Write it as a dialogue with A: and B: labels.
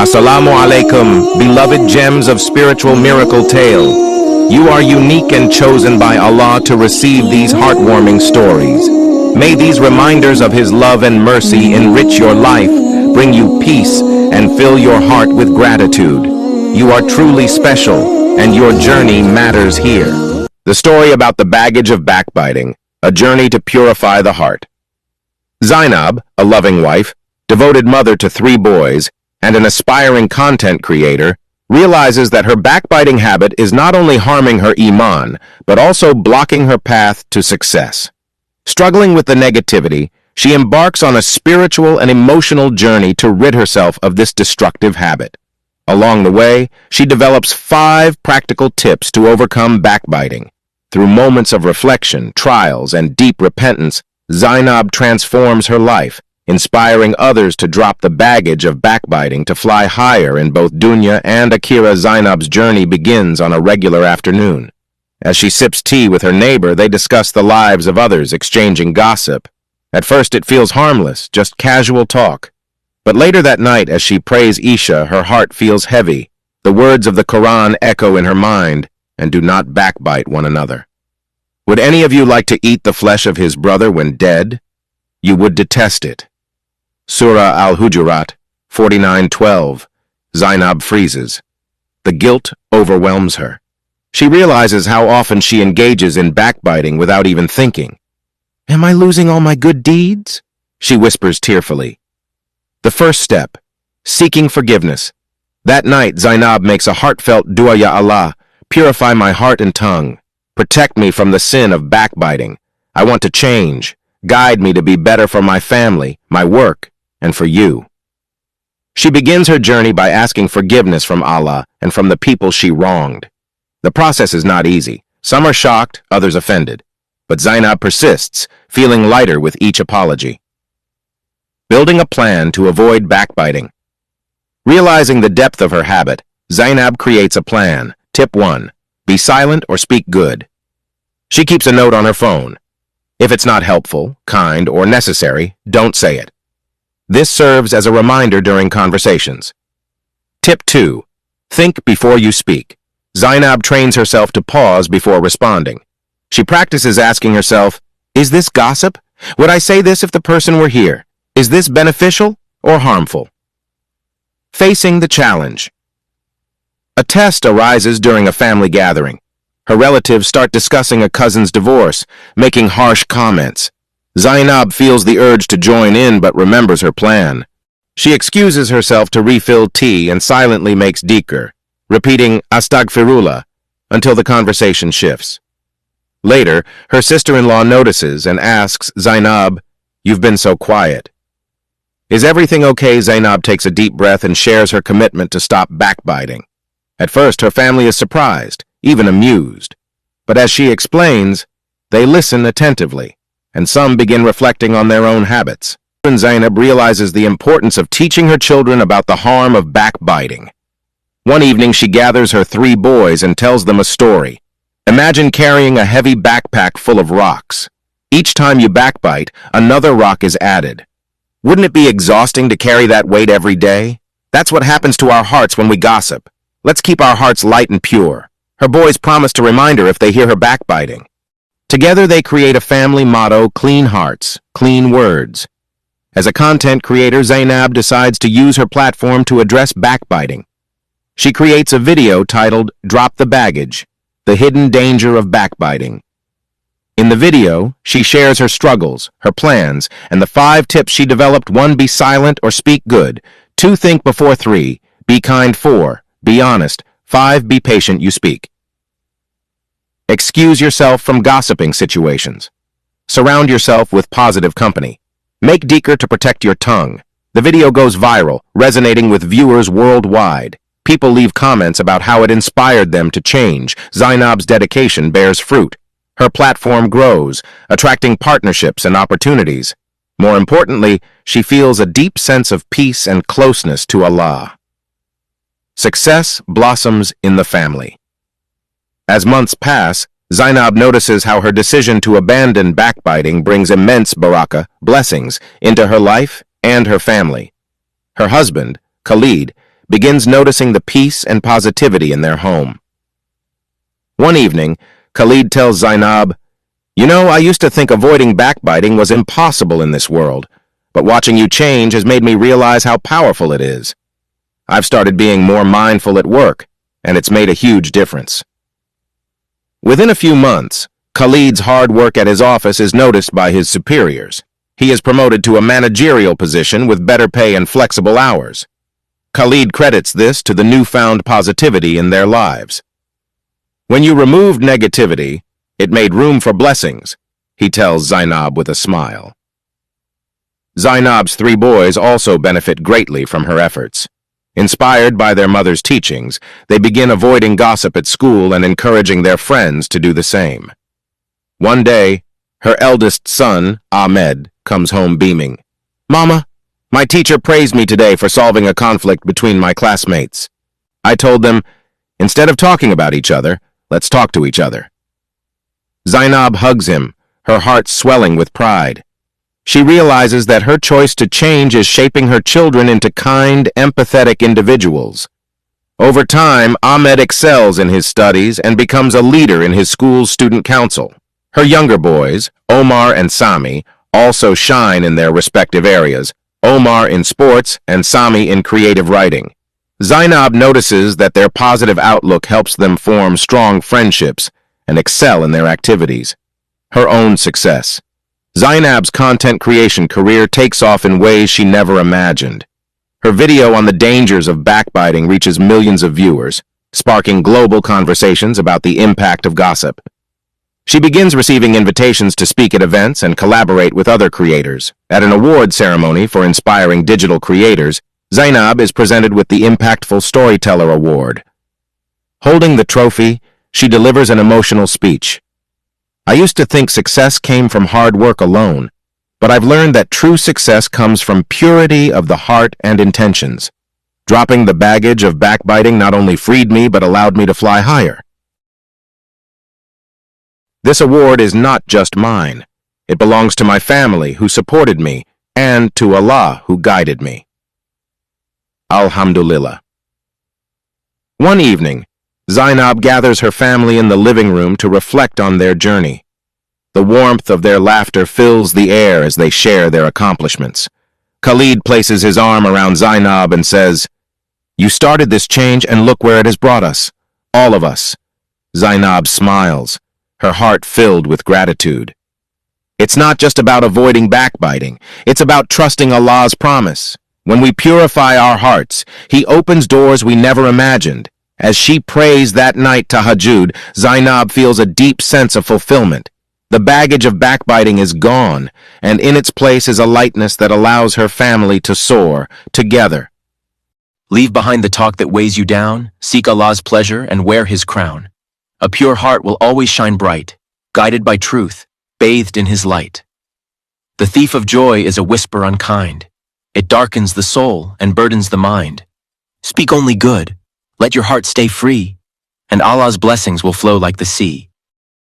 A: Assalamu alaikum, beloved gems of spiritual miracle tale. You are unique and chosen by Allah to receive these heartwarming stories. May these reminders of His love and mercy enrich your life, bring you peace, and fill your heart with gratitude. You are truly special, and your journey matters here. The story about the baggage of backbiting, a journey to purify the heart. Zainab, a loving wife, devoted mother to 3 boys, and an aspiring content creator, realizes that her backbiting habit is not only harming her iman, but also blocking her path to success. Struggling with the negativity, she embarks on a spiritual and emotional journey to rid herself of this destructive habit. Along the way, she develops 5 practical tips to overcome backbiting. Through moments of reflection, trials, and deep repentance, Zainab transforms her life, inspiring others to drop the baggage of backbiting to fly higher in both dunya and akhirah. Zainab's journey begins on a regular afternoon. As she sips tea with her neighbor, they discuss the lives of others, exchanging gossip. At first it feels harmless, just casual talk. But later that night, as she prays Isha, her heart feels heavy. The words of the Quran echo in her mind, "And do not backbite one another." Would any of you like to eat the flesh of his brother when dead? You would detest it. Surah Al-Hujurat 49:12. Zainab freezes. The guilt overwhelms her. She realizes how often she engages in backbiting without even thinking. "Am I losing all my good deeds?" she whispers tearfully. The first step, seeking forgiveness. That night, Zainab makes a heartfelt dua, "Ya Allah, purify my heart and tongue. Protect me from the sin of backbiting. I want to change. Guide me to be better for my family, my work, and for you." She begins her journey by asking forgiveness from Allah and from the people she wronged. The process is not easy. Some are shocked, others offended. But Zainab persists, feeling lighter with each apology. Building a plan to avoid backbiting. Realizing the depth of her habit, Zainab creates a plan. Tip 1. Be silent or speak good. She keeps a note on her phone. If it's not helpful, kind, or necessary, don't say it. This serves as a reminder during conversations. Tip 2. Think before you speak. Zainab trains herself to pause before responding. She practices asking herself, "Is this gossip? Would I say this if the person were here? Is this beneficial or harmful?" Facing the challenge. A test arises during a family gathering. Her relatives start discussing a cousin's divorce, making harsh comments. Zainab feels the urge to join in but remembers her plan. She excuses herself to refill tea and silently makes dhikr, repeating Astaghfirullah until the conversation shifts. Later, her sister-in-law notices and asks Zainab, "You've been so quiet." Is everything okay? Zainab takes a deep breath and shares her commitment to stop backbiting. At first, her family is surprised, even amused. But as she explains, they listen attentively, and some begin reflecting on their own habits. Zainab realizes the importance of teaching her children about the harm of backbiting. One evening, she gathers her 3 boys and tells them a story. Imagine carrying a heavy backpack full of rocks. Each time you backbite, another rock is added. Wouldn't it be exhausting to carry that weight every day? That's what happens to our hearts when we gossip. Let's keep our hearts light and pure. Her boys promise to remind her if they hear her backbiting. Together they create a family motto, "Clean hearts, clean words." As a content creator, Zainab decides to use her platform to address backbiting. She creates a video titled, "Drop the Baggage, The Hidden Danger of Backbiting." In the video, she shares her struggles, her plans, and the 5 tips she developed. 1. Be silent or speak good. 2. Think before 3. Be kind. 4. Be honest. 5. Be patient, you speak. Excuse yourself from gossiping situations. Surround yourself with positive company. Make dhikr to protect your tongue. The video goes viral, resonating with viewers worldwide. People leave comments about how it inspired them to change. Zainab's dedication bears fruit. Her platform grows, attracting partnerships and opportunities. More importantly, she feels a deep sense of peace and closeness to Allah. Success blossoms in the family. As months pass, Zainab notices how her decision to abandon backbiting brings immense barakah, blessings, into her life and her family. Her husband, Khalid, begins noticing the peace and positivity in their home. One evening, Khalid tells Zainab, "You know, I used to think avoiding backbiting was impossible in this world, but watching you change has made me realize how powerful it is. I've started being more mindful at work, and it's made a huge difference." Within a few months, Khalid's hard work at his office is noticed by his superiors. He is promoted to a managerial position with better pay and flexible hours. Khalid credits this to the newfound positivity in their lives. "When you removed negativity, it made room for blessings," he tells Zainab with a smile. Zainab's 3 boys also benefit greatly from her efforts. Inspired by their mother's teachings, they begin avoiding gossip at school and encouraging their friends to do the same. One day, her eldest son, Ahmed, comes home beaming. "Mama, my teacher praised me today for solving a conflict between my classmates. I told them, instead of talking about each other, let's talk to each other." Zainab hugs him, her heart swelling with pride. She realizes that her choice to change is shaping her children into kind, empathetic individuals. Over time, Ahmed excels in his studies and becomes a leader in his school's student council. Her younger boys, Omar and Sami, also shine in their respective areas, Omar in sports and Sami in creative writing. Zainab notices that their positive outlook helps them form strong friendships and excel in their activities. Her own success. Zainab's content creation career takes off in ways she never imagined. Her video on the dangers of backbiting reaches millions of viewers, sparking global conversations about the impact of gossip. She begins receiving invitations to speak at events and collaborate with other creators. At an award ceremony for inspiring digital creators, Zainab is presented with the Impactful Storyteller Award. Holding the trophy, she delivers an emotional speech. "I used to think success came from hard work alone, but I've learned that true success comes from purity of the heart and intentions. Dropping the baggage of backbiting not only freed me but allowed me to fly higher." This award is not just mine. It belongs to my family who supported me and to Allah who guided me. Alhamdulillah. One evening, Zainab gathers her family in the living room to reflect on their journey. The warmth of their laughter fills the air as they share their accomplishments. Khalid places his arm around Zainab and says, "You started this change and look where it has brought us. All of us." Zainab smiles, her heart filled with gratitude. It's not just about avoiding backbiting. It's about trusting Allah's promise. When we purify our hearts, He opens doors we never imagined. As she prays that night tahajjud, Zainab feels a deep sense of fulfillment. The baggage of backbiting is gone, and in its place is a lightness that allows her family to soar together.
B: Leave behind the talk that weighs you down, seek Allah's pleasure, and wear His crown. A pure heart will always shine bright, guided by truth, bathed in His light. The thief of joy is a whisper unkind. It darkens the soul and burdens the mind. Speak only good. Let your heart stay free, and Allah's blessings will flow like the sea.